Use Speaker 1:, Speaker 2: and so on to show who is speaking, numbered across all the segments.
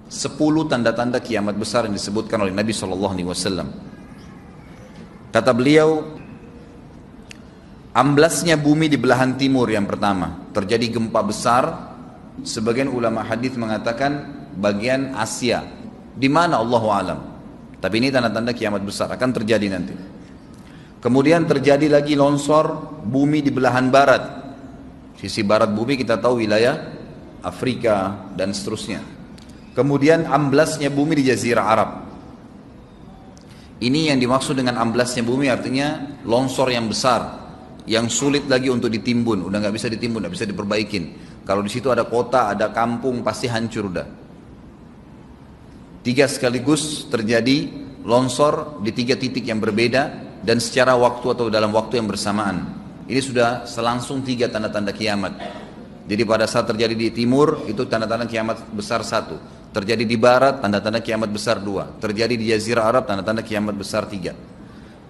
Speaker 1: 10 tanda-tanda kiamat besar yang disebutkan oleh Nabi SAW. Kata beliau, amblasnya bumi di belahan timur yang pertama, terjadi gempa besar. Sebagian ulama hadis mengatakan bagian Asia, di mana Allahu alam. Tapi ini tanda-tanda kiamat besar akan terjadi nanti. Kemudian terjadi lagi longsor bumi di belahan barat. Sisi barat bumi kita tahu wilayah Afrika dan seterusnya. Kemudian amblasnya bumi di Jazirah Arab. Ini yang dimaksud dengan amblasnya bumi, artinya longsor yang besar, yang sulit lagi untuk ditimbun, udah nggak bisa ditimbun, nggak bisa diperbaikin. Kalau di situ ada kota, ada kampung, pasti hancur udah. 3 sekaligus terjadi longsor di 3 titik yang berbeda dan secara waktu atau dalam waktu yang bersamaan. Ini sudah selangsung 3 tanda-tanda kiamat. Jadi pada saat terjadi di timur itu tanda-tanda kiamat besar 1. Terjadi di barat, tanda-tanda kiamat besar 2. Terjadi di Jazirah Arab, tanda-tanda kiamat besar 3.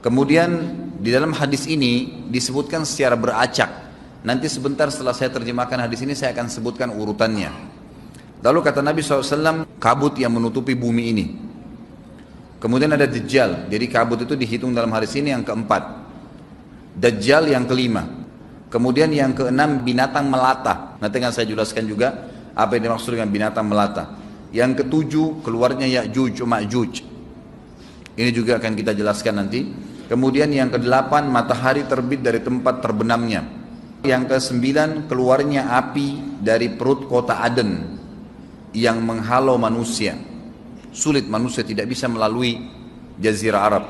Speaker 1: Kemudian di dalam hadis ini disebutkan secara beracak. Nanti sebentar setelah saya terjemahkan hadis ini saya akan sebutkan urutannya. Lalu kata Nabi SAW, kabut yang menutupi bumi ini. Kemudian ada Dajjal. Jadi kabut itu dihitung dalam hadis ini yang keempat. Dajjal yang kelima. Kemudian yang keenam binatang melata. Nanti akan saya jelaskan juga apa yang dimaksud dengan binatang melata. Yang ketujuh keluarnya Ya'juj Ma'juj. Ini juga akan kita jelaskan nanti. Kemudian yang kedelapan matahari terbit dari tempat terbenamnya. Yang kesembilan keluarnya api dari perut kota Aden yang menghalau manusia. Sulit, manusia tidak bisa melalui Jazirah Arab.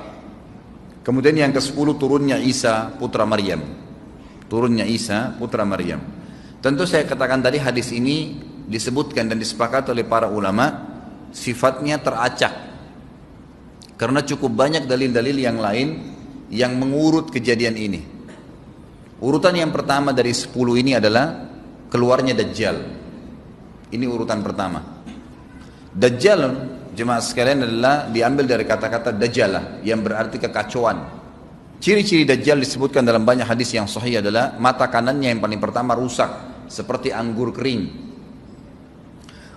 Speaker 1: Kemudian yang ke-10 turunnya Isa putra Maryam. Turunnya Isa putra Maryam. Tentu saya katakan tadi hadis ini disebutkan dan disepakati oleh para ulama sifatnya teracak. Karena cukup banyak dalil-dalil yang lain yang mengurut kejadian ini. Urutan yang pertama dari 10 ini adalah keluarnya Dajjal. Ini urutan pertama. Dajjal, jemaah sekalian, adalah diambil dari kata-kata Dajjalah yang berarti kekacauan. Ciri-ciri Dajjal disebutkan dalam banyak hadis yang sahih adalah mata kanannya yang paling pertama rusak seperti anggur kering.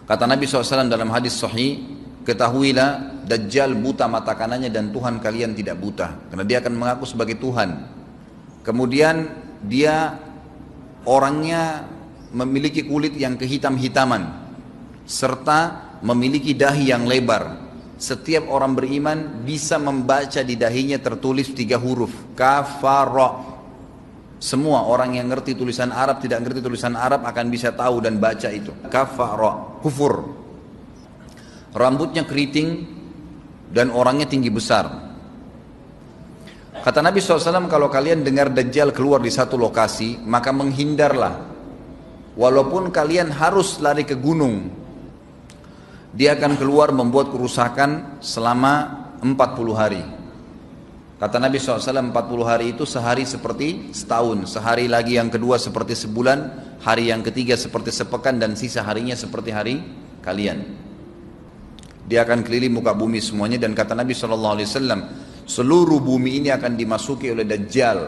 Speaker 1: Kata Nabi SAW dalam hadis sahih, ketahuilah Dajjal buta mata kanannya dan Tuhan kalian tidak buta, karena dia akan mengaku sebagai Tuhan. Kemudian dia orangnya memiliki kulit yang kehitam-hitaman serta memiliki dahi yang lebar. Setiap orang beriman bisa membaca di dahinya tertulis 3 huruf, kafara. Semua orang yang ngerti tulisan Arab, tidak ngerti tulisan Arab akan bisa tahu dan baca itu. Kafara, kufur. Rambutnya keriting dan orangnya tinggi besar. Kata Nabi SAW, kalau kalian dengar Dajjal keluar di satu lokasi, maka menghindarlah. Walaupun kalian harus lari ke gunung, dia akan keluar membuat kerusakan selama 40 hari. Kata Nabi SAW, 40 hari itu sehari seperti setahun, sehari lagi yang kedua seperti sebulan, hari yang ketiga seperti sepekan, dan sisa harinya seperti hari kalian. Dia akan keliling muka bumi semuanya, dan kata Nabi SAW, seluruh bumi ini akan dimasuki oleh Dajjal.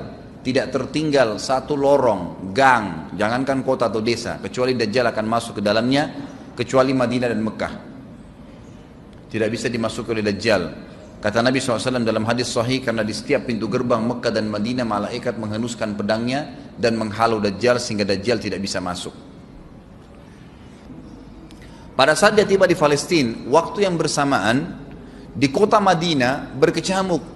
Speaker 1: Tidak tertinggal satu lorong, gang, jangankan kota atau desa, kecuali Dajjal akan masuk ke dalamnya, kecuali Madinah dan Mekah. Tidak bisa dimasuki oleh Dajjal. Kata Nabi SAW dalam hadis sahih, karena di setiap pintu gerbang Mekah dan Madinah malaikat menghenuskan pedangnya dan menghalau Dajjal sehingga Dajjal tidak bisa masuk. Pada saat dia tiba di Palestina, waktu yang bersamaan di kota Madinah berkecamuk.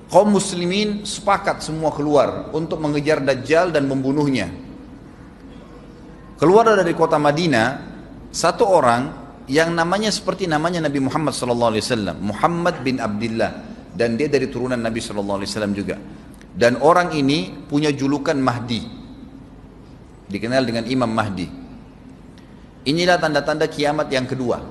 Speaker 1: Kaum muslimin sepakat semua keluar untuk mengejar Dajjal dan membunuhnya. Keluar dari kota Madinah satu orang yang namanya seperti namanya Nabi Muhammad SAW, Muhammad bin Abdullah, dan dia dari turunan Nabi SAW juga. Dan orang ini punya julukan Mahdi, dikenal dengan Imam Mahdi. Inilah tanda-tanda kiamat yang kedua.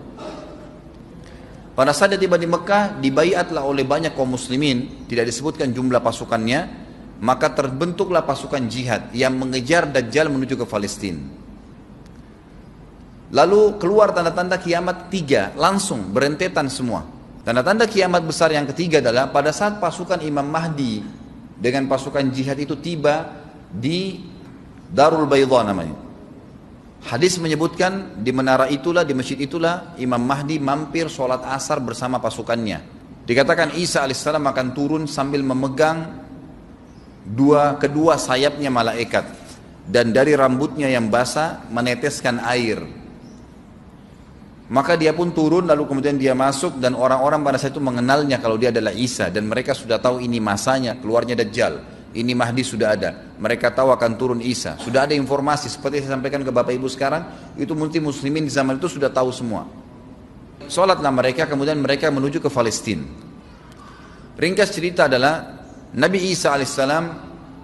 Speaker 1: Pada saat dia tiba di Mekah, dibaiatlah oleh banyak kaum muslimin, tidak disebutkan jumlah pasukannya, maka terbentuklah pasukan jihad yang mengejar Dajjal menuju ke Palestina. Lalu keluar tanda-tanda kiamat 3, langsung berentetan semua. Tanda-tanda kiamat besar yang ketiga adalah pada saat pasukan Imam Mahdi dengan pasukan jihad itu tiba di Darul Baydha namanya. Hadis menyebutkan di menara itulah, di masjid itulah Imam Mahdi mampir sholat asar bersama pasukannya. Dikatakan Isa alaihissalam akan turun sambil memegang kedua sayapnya malaikat, dan dari rambutnya yang basah meneteskan air. Maka dia pun turun, lalu kemudian dia masuk, dan orang-orang pada saat itu mengenalnya kalau dia adalah Isa, dan mereka sudah tahu ini masanya keluarnya Dajjal, ini Mahdi sudah ada, mereka tahu akan turun Isa, sudah ada informasi seperti saya sampaikan ke Bapak Ibu sekarang, itu muslimin di zaman itu sudah tahu semua. Sholatlah mereka, kemudian mereka menuju ke Palestina. Ringkas cerita adalah Nabi Isa alaihissalam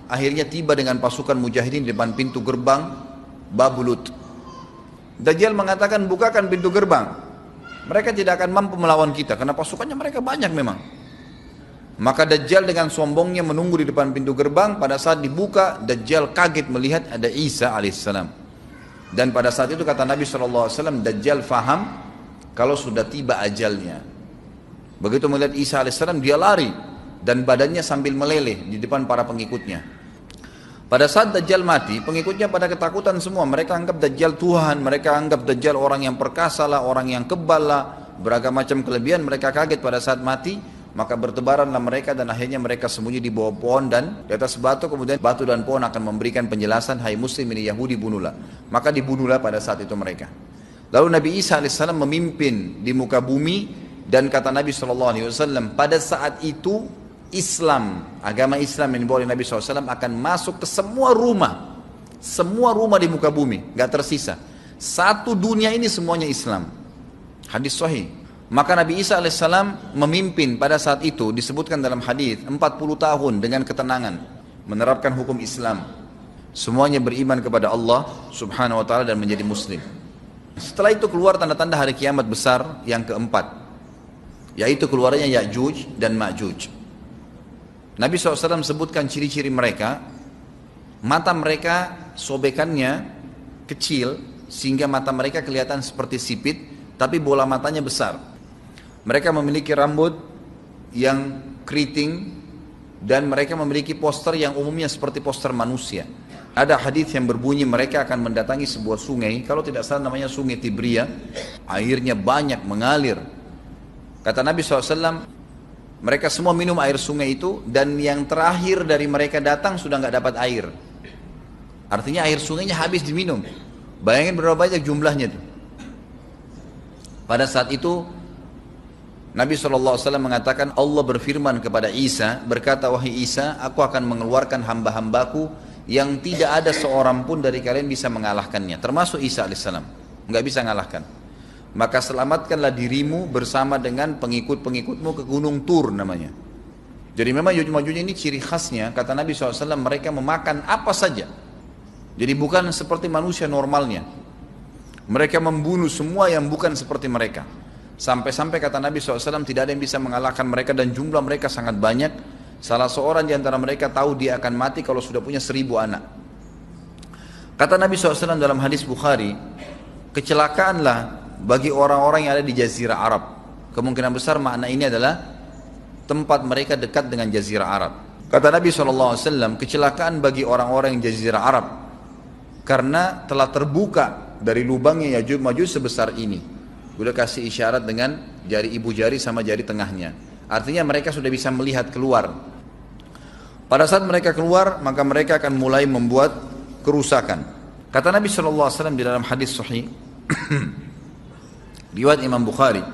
Speaker 1: akhirnya tiba dengan pasukan mujahidin di depan pintu gerbang Babulut. Dajjal mengatakan, bukakan pintu gerbang, mereka tidak akan mampu melawan kita karena pasukannya mereka banyak memang. Maka Dajjal dengan sombongnya menunggu di depan pintu gerbang. Pada saat dibuka, Dajjal kaget melihat ada Isa alaihissalam. Dan pada saat itu kata Nabi SAW, Dajjal faham kalau sudah tiba ajalnya. Begitu melihat Isa alaihissalam, dia lari dan badannya sambil meleleh di depan para pengikutnya. Pada saat Dajjal mati, pengikutnya pada ketakutan semua. Mereka anggap Dajjal Tuhan, mereka anggap Dajjal orang yang perkasa lah, orang yang kebal lah, beragam macam kelebihan. Mereka kaget pada saat mati. Maka bertebaranlah mereka dan akhirnya mereka sembunyi di bawah pohon dan di atas batu. Kemudian batu dan pohon akan memberikan penjelasan, hai muslim ini Yahudi, bunuhlah. Maka dibunuhlah pada saat itu mereka. Lalu Nabi Isa AS memimpin di muka bumi. Dan kata Nabi SAW, pada saat itu Islam, agama Islam yang dibawa oleh Nabi SAW akan masuk ke semua rumah. Semua rumah di muka bumi, gak tersisa. Satu dunia ini semuanya Islam. Hadis sahih. Maka Nabi Isa alaihissalam memimpin pada saat itu, disebutkan dalam hadis 40 tahun dengan ketenangan menerapkan hukum Islam. Semuanya beriman kepada Allah subhanahu wa ta'ala dan menjadi muslim. Setelah itu keluar tanda-tanda hari kiamat besar yang keempat, yaitu keluarnya Ya'juj dan Ma'juj. Nabi SAW sebutkan ciri-ciri mereka. Mata mereka sobekannya kecil sehingga mata mereka kelihatan seperti sipit, tapi bola matanya besar. Mereka memiliki rambut yang keriting dan mereka memiliki poster yang umumnya seperti poster manusia. Ada hadis yang berbunyi mereka akan mendatangi sebuah sungai, kalau tidak salah namanya sungai Tibria, airnya banyak mengalir. Kata Nabi SAW, mereka semua minum air sungai itu, dan yang terakhir dari mereka datang sudah nggak dapat air. Artinya air sungainya habis diminum. Bayangin berapa banyak jumlahnya itu. Pada saat itu Nabi SAW mengatakan, Allah berfirman kepada Isa, berkata, wahai Isa, aku akan mengeluarkan hamba-hambaku yang tidak ada seorang pun dari kalian bisa mengalahkannya, termasuk Isa AS, nggak bisa mengalahkan. Maka selamatkanlah dirimu bersama dengan pengikut-pengikutmu ke Gunung Tur namanya. Jadi memang Ya'juj ini ciri khasnya, kata Nabi SAW, mereka memakan apa saja. Jadi bukan seperti manusia normalnya. Mereka membunuh semua yang bukan seperti mereka. Sampai-sampai kata Nabi SAW tidak ada yang bisa mengalahkan mereka dan jumlah mereka sangat banyak. Salah seorang di antara mereka tahu dia akan mati kalau sudah punya 1000 anak. Kata Nabi SAW dalam hadis Bukhari, kecelakaanlah bagi orang-orang yang ada di Jazirah Arab. Kemungkinan besar makna ini adalah tempat mereka dekat dengan Jazirah Arab. Kata Nabi SAW, kecelakaan bagi orang-orang yang Jazirah Arab karena telah terbuka dari lubangnya Ya'juj Ma'juj sebesar ini. Udah kasih isyarat dengan jari ibu jari sama jari tengahnya. Artinya mereka sudah bisa melihat keluar. Pada saat mereka keluar, maka mereka akan mulai membuat kerusakan. Kata Nabi SAW di dalam hadis sahih riwayat Imam Bukhari,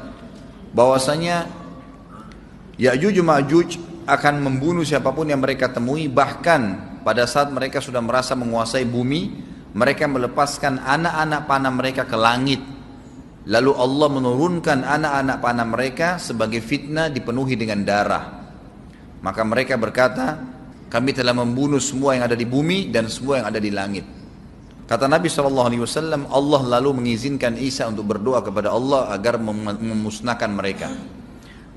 Speaker 1: bahwasanya Ya'juj Ma'juj akan membunuh siapapun yang mereka temui. Bahkan pada saat mereka sudah merasa menguasai bumi, mereka melepaskan anak-anak panah mereka ke langit. Lalu Allah menurunkan anak-anak panah mereka sebagai fitnah dipenuhi dengan darah. Maka mereka berkata, kami telah membunuh semua yang ada di bumi dan semua yang ada di langit. Kata Nabi SAW, Allah lalu mengizinkan Isa untuk berdoa kepada Allah agar memusnahkan mereka.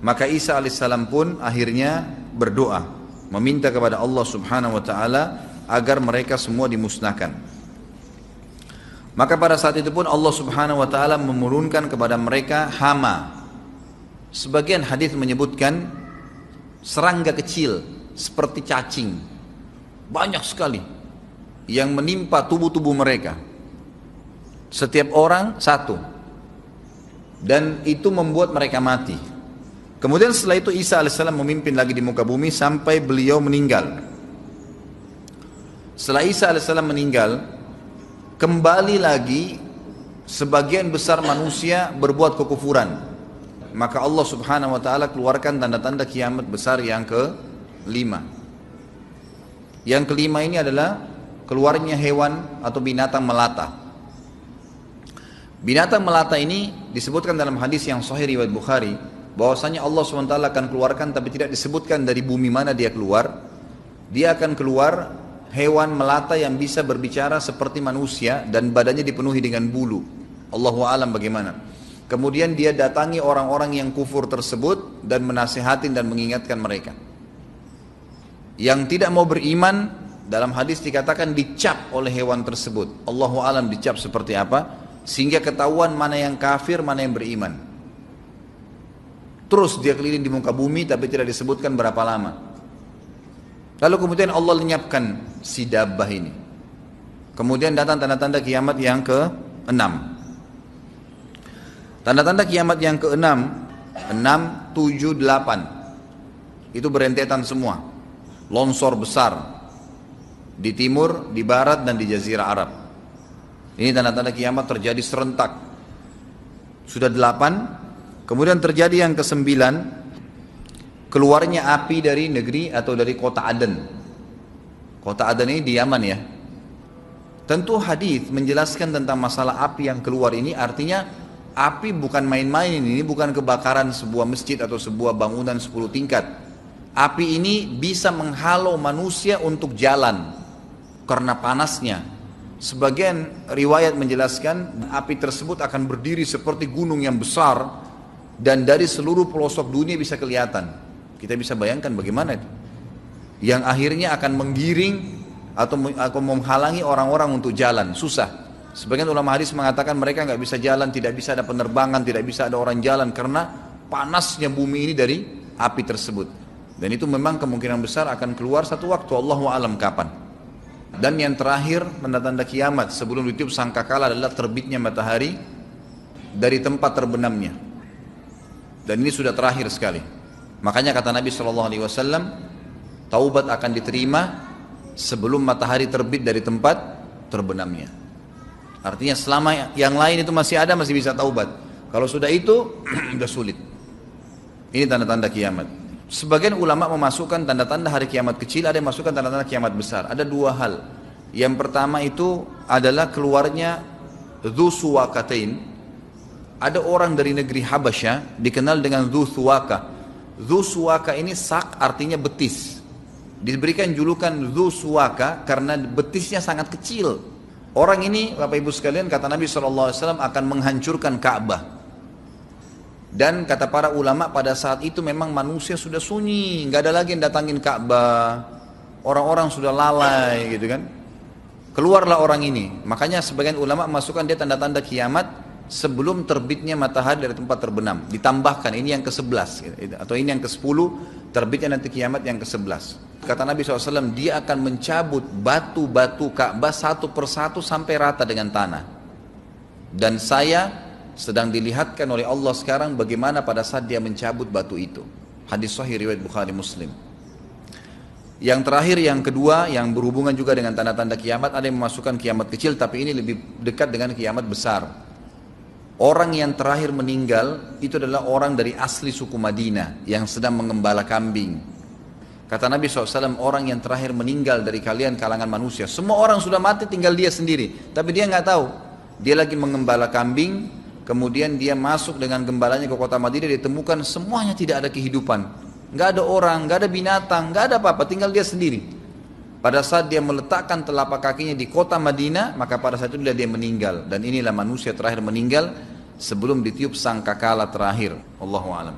Speaker 1: Maka Isa alaihissalam pun akhirnya berdoa, meminta kepada Allah subhanahu wa ta'ala agar mereka semua dimusnahkan. Maka pada saat itu pun Allah subhanahu wa ta'ala menurunkan kepada mereka hama. Sebagian hadis menyebutkan serangga kecil seperti cacing, banyak sekali yang menimpa tubuh-tubuh mereka. Setiap orang satu. Dan itu membuat mereka mati. Kemudian setelah itu Isa alaihissalam memimpin lagi di muka bumi sampai beliau meninggal. Setelah Isa alaihissalam meninggal, kembali lagi sebagian besar manusia berbuat kekufuran. Maka Allah subhanahu wa ta'ala keluarkan tanda-tanda kiamat besar yang kelima. Yang kelima ini adalah keluarnya hewan atau binatang melata. Binatang melata ini disebutkan dalam hadis yang sahih riwayat Bukhari, bahwasanya Allah SWT akan keluarkan, tapi tidak disebutkan dari bumi mana dia keluar. Dia akan keluar hewan melata yang bisa berbicara seperti manusia dan badannya dipenuhi dengan bulu. Allahu a'lam bagaimana. Kemudian dia datangi orang-orang yang kufur tersebut dan menasihatin dan mengingatkan mereka. Yang tidak mau beriman, dalam hadis dikatakan dicap oleh hewan tersebut. Allahu a'lam dicap seperti apa, sehingga ketahuan mana yang kafir, mana yang beriman. Terus dia keliling di muka bumi tapi tidak disebutkan berapa lama. Lalu kemudian Allah lenyapkan si dabbah ini. Kemudian datang tanda-tanda kiamat yang ke-6. Tanda-tanda kiamat yang ke-6, 6, 7, 8. Itu berentetan semua. Longsor besar di timur, di barat dan di jazirah Arab. Ini tanda-tanda kiamat terjadi serentak. Sudah 8. Kemudian terjadi yang ke-9, keluarnya api dari negeri atau dari kota Aden. Kota Aden ini di Yaman ya. Tentu hadis menjelaskan tentang masalah api yang keluar ini, artinya api bukan main-main, ini bukan kebakaran sebuah masjid atau sebuah bangunan 10 tingkat. Api ini bisa menghalau manusia untuk jalan karena panasnya. Sebagian riwayat menjelaskan api tersebut akan berdiri seperti gunung yang besar dan dari seluruh pelosok dunia bisa kelihatan. Kita bisa bayangkan bagaimana itu. Yang akhirnya akan menggiring atau menghalangi orang-orang untuk jalan, susah. Sebagian ulama hadis mengatakan mereka nggak bisa jalan, tidak bisa ada penerbangan, tidak bisa ada orang jalan karena panasnya bumi ini dari api tersebut. Dan itu memang kemungkinan besar akan keluar satu waktu, Allahu a'lam kapan. Dan yang terakhir, tanda-tanda kiamat sebelum ditiup sangkakala adalah terbitnya matahari dari tempat terbenamnya. Dan ini sudah terakhir sekali. Makanya kata Nabi SAW, taubat akan diterima sebelum matahari terbit dari tempat terbenamnya. Artinya selama yang lain itu masih ada, masih bisa taubat. Kalau sudah itu, sudah sulit. Ini tanda-tanda kiamat. Sebagian ulama memasukkan tanda-tanda hari kiamat kecil, ada yang masukkan tanda-tanda kiamat besar. Ada dua hal. Yang pertama itu adalah keluarnya Dzu Suwakatain. Ada orang dari negeri Habasyah dikenal dengan Dzu Suwaka. Dzu Suwaka ini sak artinya betis. Diberikan julukan Dzu Suwaka karena betisnya sangat kecil. Orang ini, Bapak Ibu sekalian, kata Nabi SAW akan menghancurkan Ka'bah. Dan kata para ulama pada saat itu memang manusia sudah sunyi, nggak ada lagi yang datangin Ka'bah. Orang-orang sudah lalai gitu kan. Keluarlah orang ini. Makanya sebagian ulama masukkan dia tanda-tanda kiamat sebelum terbitnya matahari dari tempat terbenam. Ditambahkan ini yang ke-11 gitu. Atau ini yang ke-10, terbitnya nanti kiamat yang ke-11. Kata Nabi SAW, dia akan mencabut batu-batu Ka'bah satu persatu sampai rata dengan tanah. Dan saya sedang dilihatkan oleh Allah sekarang bagaimana pada saat dia mencabut batu itu. Hadis sahih riwayat Bukhari Muslim. Yang terakhir, yang kedua, yang berhubungan juga dengan tanda-tanda kiamat, ada yang memasukkan kiamat kecil, tapi ini lebih dekat dengan kiamat besar. Orang yang terakhir meninggal itu adalah orang dari asli suku Madinah yang sedang mengembala kambing. Kata Nabi SAW, orang yang terakhir meninggal dari kalian kalangan manusia, semua orang sudah mati, tinggal dia sendiri, tapi dia nggak tahu. Dia lagi mengembala kambing, kemudian dia masuk dengan gembalanya ke kota Madinah, ditemukan semuanya tidak ada kehidupan, nggak ada orang, nggak ada binatang, nggak ada apa-apa, tinggal dia sendiri. Pada saat dia meletakkan telapak kakinya di kota Madinah, maka pada saat itu dia meninggal. Dan inilah manusia terakhir meninggal sebelum ditiup sangkakala terakhir. Allahu a'lam.